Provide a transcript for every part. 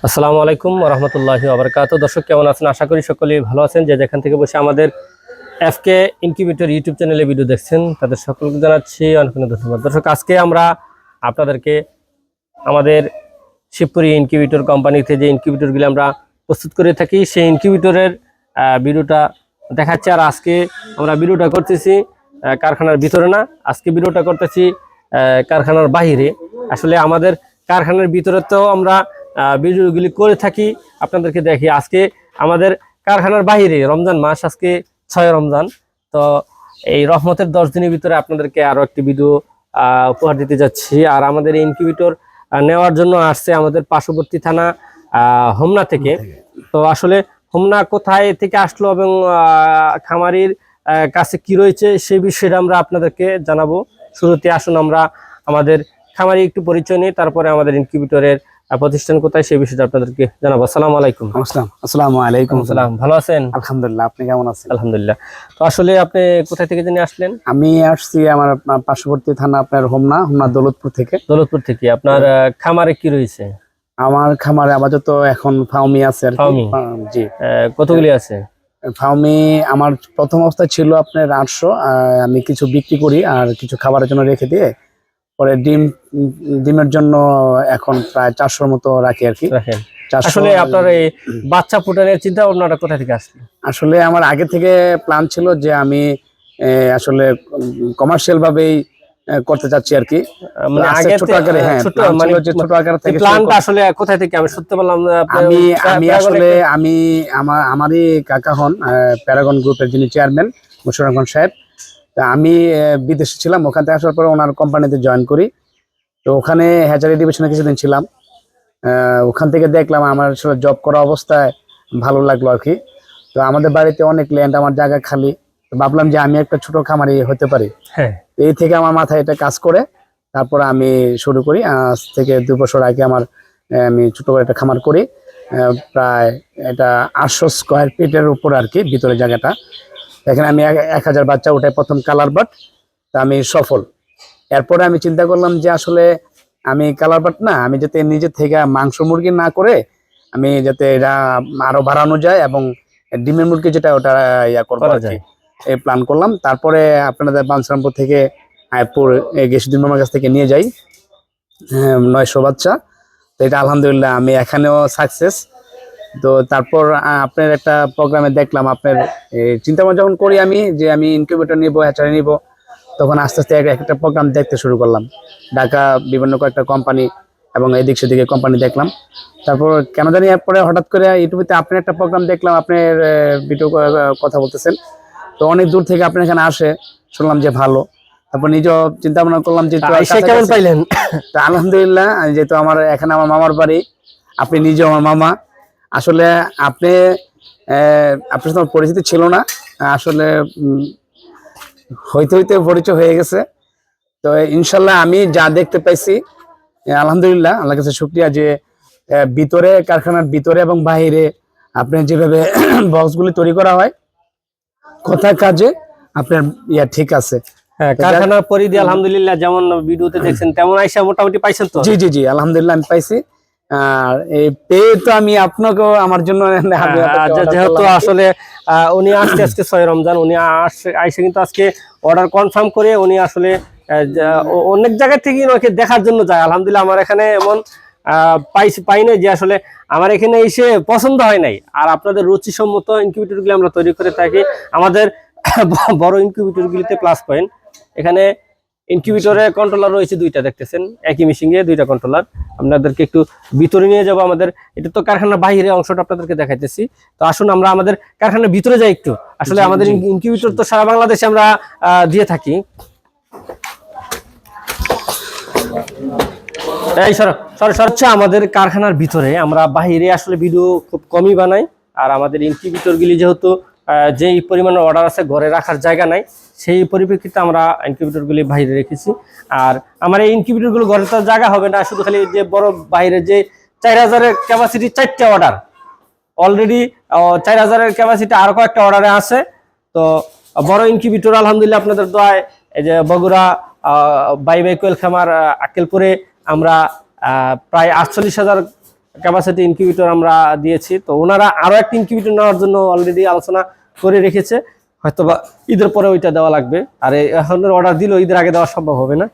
আসসালামু আলাইকুম রহমতুল্লাহি ওয়া বারাকাতুহু। দর্শক কেমন আছেন? আশা করি সকলেই ভালো আছেন। যে যেখান থেকে বসে আমাদের এফকে ইনকিউবেটর ইউটিউব চ্যানেলে ভিডিও দেখছেন তাদের সকলকে জানাচ্ছি অনেক অনেক ধন্যবাদ। দর্শক আজকে আমরা আপনাদেরকে আমাদের শিবপুরি ইনকিউবেটর কোম্পানিতে যে ইনকিউবেটরগুলি আমরা প্রস্তুত করে থাকি সেই ইনকিউবেটরের ভিডিওটা দেখাচ্ছি। আর আজকে আমরা ভিডিওটা করতেছি কারখানার ভিতরে না, আজকে ভিডিওটা করতেছি কারখানার বাইরে। আসলে আমাদের কারখানার ভিতরে তো আমরা ভিডিওগুলি করে থাকি, আপনাদেরকে দেখি। আজকে আমাদের কারখানার বাইরে রমজান মাস, আজকে 6 রমজান। তো এই রহমতের 10 দিনের ভিতরে আপনাদেরকে আরো একটি ভিডিও উপহার দিতে যাচ্ছি। আর আমাদের ইনকিউবেটর নেওয়ার জন্য আসছে আমাদের পার্শ্ববর্তী থানা হোমনা থেকে। তো আসলে হোমনা কোথায় থেকে আসলো এবং খামারির কাছে কি রয়েছে সেই বিষয়টা আমরা আপনাদেরকে জানাবো। শুরুতে আসুন আমরা আমাদের খামারি একটু পরিচয় নিই, তারপরে আমাদের ইনকিউবেটরের প্রতিষ্ঠান কোথায় সেই বিষয়টা আপনাদেরকে জানাবো। আসসালামু আলাইকুম। আসসালামু আলাইকুম। সালাম, ভালো আছেন? আলহামদুলিল্লাহ, আপনি কেমন আছেন? আলহামদুলিল্লাহ। তো আসলে আপনি কোথায় থেকে জেনে আসলেন? আমি আসছি আমার পার্শ্ববর্তী থানা আপনার হোমনা দৌলতপুর থেকে। দৌলতপুর থেকে। আপনার খামারে কি রয়েছে? আমার খামারে আপাতত এখন ফাউমি আছে আর কি। ফাউমি? জি। কতগুলি আছে ফাউমি? আমার প্রথম অবস্থায় ছিল আপনার 800। আমি কিছু বিক্রি করি আর কিছু খাবারের জন্য রেখে দিয়ে পরে ডিমের জন্য এখন প্রায় 400-র মতো রাখি আর কি। রাখেন। আসলে আপনার এই বাচ্চা ফুটানোর চিন্তা ভাবনাটা কোথা থেকে আসলো? আসলে আমার আগে থেকে প্ল্যান ছিল যে আমি আসলে কমার্শিয়াল ভাবেই করতে চাচ্ছি আর কি। মানে আগে ছোট আকারে, হ্যাঁ, ছোট মানে ছোট আকারে থেকে প্ল্যানটা আসলে কোথা থেকে আমি শুনতে পেলাম? আমি আসলে আমারই কাকা হন প্যারাগন গ্রুপের যিনি চেয়ারম্যান মুশাররফ খান সাহেব। তা আমি বিদেশে ছিলাম, ওখান থেকে আসার পরে ওনার কোম্পানিতে জয়েন করি। তো ওখানে হ্যাচারি ডিভিশনে কিছুদিন ছিলাম। ওখান থেকে দেখলাম আমার আসলে জব করা অবস্থায় ভালো লাগলো আর কি। তো আমাদের বাড়িতে অনেক ল্যান্ড, আমার জায়গা খালি। তো ভাবলাম যে আমি একটা ছোট খামারি হতে পারি। হ্যাঁ। এই থেকে আমার মাথায় এটা কাজ করে তারপরে আমি শুরু করি। আজ থেকে 2 বছর আগে আমি ছোট করে একটা খামার করি। প্রায় এটা 800 স্কোয়ার ফিটের উপর আর কি ভিতরে জায়গাটা। এখানে আমি 1000 বাচ্চা উঠাই প্রথম কালার বাট। তা আমি সফল। এরপরে আমি চিন্তা করলাম যে আসলে আমি কালার বাট না, আমি যাতে নিজে থেকে মাংস মুরগি না করে আমি যাতে এটা আরো বাড়ানো যায় এবং ডিমের মুরগি যেটা ওটা করবো আর কি, এই প্ল্যান করলাম। তারপরে আপনাদের বাঞ্ছারামপুর থেকে আয়পুর গেসুদ্দিন মামার কাছ থেকে নিয়ে যাই 900 বাচ্চা। তো এটা আলহামদুলিল্লাহ আমি এখানেও সাকসেস। তো তারপর আপনার একটা প্রোগ্রামে দেখলাম আপনার চিন্তা ভাবনা যখন করি আমি যে আমি ইনকিউবেটর নিব, হ্যাচারি নিব, তখন আস্তে আস্তে একটা প্রোগ্রাম দেখতে শুরু করলাম। ঢাকা বিভিন্ন কয়েকটা কোম্পানি এবং এদিক সেদিকে কোম্পানি দেখলাম। তারপর কেন জানি এরপরে হঠাৎ করে ইউটিউবে আপনার একটা প্রোগ্রাম দেখলাম, আপনার ভিডিও কথা বলতেছেন। তো অনেক দূর থেকে আপনার এখানে আসে, শুনলাম যে ভালো। তারপর নিজেও চিন্তা ভাবনা করলাম যে কেমন পাইলেন? তো আলহামদুলিল্লাহ, যেহেতু আমার এখানে আমার মামার বাড়ি, আপনি নিজে আমার মামা। আসলে আপনার সাথে পরিচিতি ছিল না, আসলে হইতে হইতে পরিচয় হয়ে গেছে। তো ইনশাল্লাহ আমি যা দেখতে পাইছি আলহামদুলিল্লাহ, আল্লাহর কাছে শুকরিয়া যে ভিতরে কারখানার ভিতরে এবং বাইরে আপনার যেভাবে বক্সগুলি তৈরি করা হয়, কথা কাজে আপনার ঠিক আছে। হ্যাঁ, কারখানার পরিধি আলহামদুলিল্লাহ যেমন ভিডিওতে দেখছেন তেমন আইসা মোটামুটি পাইছেন তো? জি জি জি, আলহামদুলিল্লাহ আমি পাইছি। আর এই পেয়ে তো আমি আপনাকেও আমার জন্য, যেহেতু আসলে উনি আসছে আজকে 6 রমজান, উনি আইসে কিন্তু আজকে অর্ডার কনফার্ম করে উনি আসলে অনেক জায়গা থেকে ওকে দেখার জন্য যায়। আলহামদুলিল্লাহ আমার এখানে এমন পাই নাই যে আসলে আমার এখানে এসে পছন্দ হয় নাই। আর আপনাদের রুচিসম্মত ইনকিউবেটরগুলি আমরা তৈরি করে থাকি। আমাদের বড় ইনকিউবেটরগুলিতে প্লাস পয়েন্ট, এখানে ইনকিউবেটরে কন্ট্রোলার রয়েছে 2টা, দেখতেছেন একই মেশিনে 2টা কন্ট্রোলার। আপনাদেরকে একটু ভিতরে নিয়ে যাব। আমাদের এটা তো কারখানার বাইরে অংশটা আপনাদেরকে দেখাইতেছি। তো আসুন আমরা আমাদের কারখানার ভিতরে যাই একটু। আসলে আমাদের ইনকিউবেটর তো সারা বাংলাদেশে আমরা দিয়ে থাকি। এই সরছে আমাদের কারখানার ভিতরে, আমরা বাইরে আসলে ভিডিও খুব কমই বানাই। আর আমাদের ইনকিউবেটরগুলি যেহেতু যেই পরিমাণে অর্ডার আছে ঘরে রাখার জায়গা নাই, সেই পরিপ্রেক্ষিতে আমরা ইনকিউবেটরগুলি বাইরে রেখেছি। আর আমার এই ইনকিউবেটরগুলো ঘরে তো জায়গা হবে না, শুধু খালি যে বড় বাইরে যে 4000-এর ক্যাপাসিটি 4টা অর্ডার অলরেডি, 4000-এর ক্যাপাসিটি আরো কয়েকটা অর্ডারে আছে। তো বড় ইনকিউবেটর আলহামদুলিল্লাহ আপনাদের দোয়ায় এই যে বগুড়া বাই কোয়েল খামার আক্কেলপুরে আমরা প্রায় 48,000 ক্যাপাসিটি ইনকিউবেটর আমরা দিয়েছি। তো ওনারা আরো একটা ইনকিউবেটর নেওয়ার জন্য অলরেডি আলোচনা করে রেখেছে, হয়তোবা ঈদের পরে ওইটা দেওয়া লাগবে। আর এখন অর্ডার দিল, ঈদের আগে দেওয়া সম্ভব হবে না।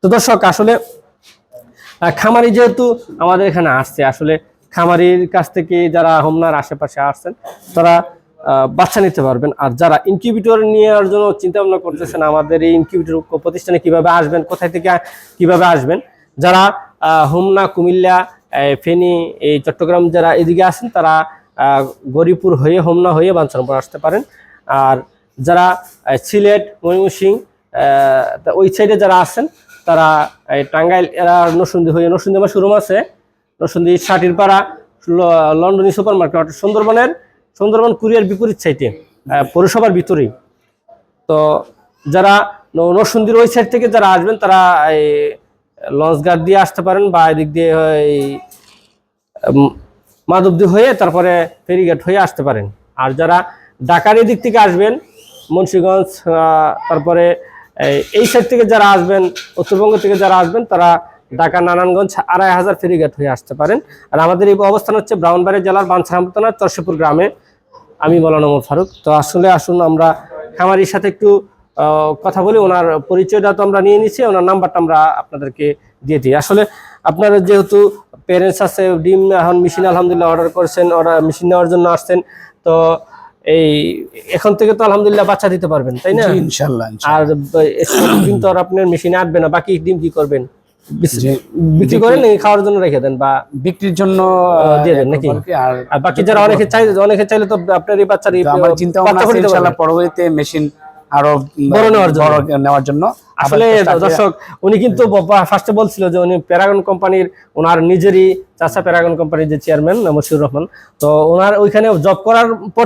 তো দর্শক আসলে খামারি যেহেতু আমাদের এখানে আসছে, আসলে খামারির কাছ থেকে যারা হোমনার আশেপাশে আসছেন তারা বাচ্চা নিতে পারবেন। আর যারা ইনকিউবেটর নেওয়ার জন্য চিন্তা ভাবনা করতেছেন, আমাদের এই ইনকিউবেটর প্রতিষ্ঠানে কিভাবে আসবেন, কোথায় থেকে কিভাবে আসবেন, যারা হোমনা, কুমিল্লা, ফেনী, এই চট্টগ্রাম যারা এদিকে আসেন তারা গরিপুর হয়ে, হোমনা হয়ে বাঞ্ছারামপুর আসতে পারেন। আর যারা সিলেট, ময়মনসিংহ ওই সাইডে যারা আছেন তারা টাঙ্গাইল, এরা নরসিংদী হয়ে, নরসিংদী আমার শোরুম আছে, Narsingdi Satirpara, লন্ডনী super market, Sundarban courier বিপরীত সাইডে, পৌরসভার ভিতরেই। তো যারা নরসিংদীর ওই সাইড থেকে যারা আসবেন তারা এই লঞ্চ ঘাট দিয়ে আসতে পারেন, বা এদিক দিয়ে মাধবদী হয়ে তারপরে ফেরিঘাট হয়ে আসতে পারেন। আর যারা ঢাকার এদিক থেকে আসবেন, মুন্সিগঞ্জ, তারপরে এই সাইড থেকে যারা আসবেন, উত্তরবঙ্গ থেকে যারা আসবেন তারা ঢাকা নারায়ণগঞ্জ 2500 ফেরিঘাট হয়ে আসতে পারেন। আর আমাদের এই অবস্থান হচ্ছে ব্রাহ্মণবাড়িয়া জেলার বাঞ্ছারামপুর থানার চরশিপুর গ্রামে। আমি মৌলানা ওমর ফারুক। তো আসলে আসুন আমরা খামারির সাথে একটু কথা বলি, ওনার পরিচয়টা তো আমরা নিয়ে নিচ্ছি, ওনার নাম্বারটা আমরা আপনাদেরকে দিয়ে দিই। আসলে আপনারা যেহেতু প্যারেন্টস আছে, ডিম এখন মেশিন আলহামদুলিল্লাহ অর্ডার করেছেন, মেশিন নেওয়ার জন্য আসছেন, তো এই এখন থেকে তো আলহামদুলিল্লাহ বাচ্চা দিতে পারবেন, তাই না? ইনশাআল্লাহ। আর ডিম তো আর আপনার মেশিনে আসবে না, বাকি ডিম কি করবেন? বিক্রি করেন নাকি খাওয়ার জন্য রেখে দেন, বা বিক্রির জন্য দিয়ে দেন নাকি? আর বাকি যারা অনেকে চাইলে তো আপনার এই বাচ্চার আমার চিন্তা ভাবনা আছে ইনশাআল্লাহ পরবর্তীতে মেশিন আরো বড় নেওয়ার জন্য। আসলে দর্শক উনি কিন্তু ফার্স্টে বলছিল যে উনি প্যারাগন কোম্পানির, ওনার নিজেরই চাচা প্যারাগন কোম্পানির যে চেয়ারম্যান মশিউর রহমান, তো ওনার ওইখানে জব করার পর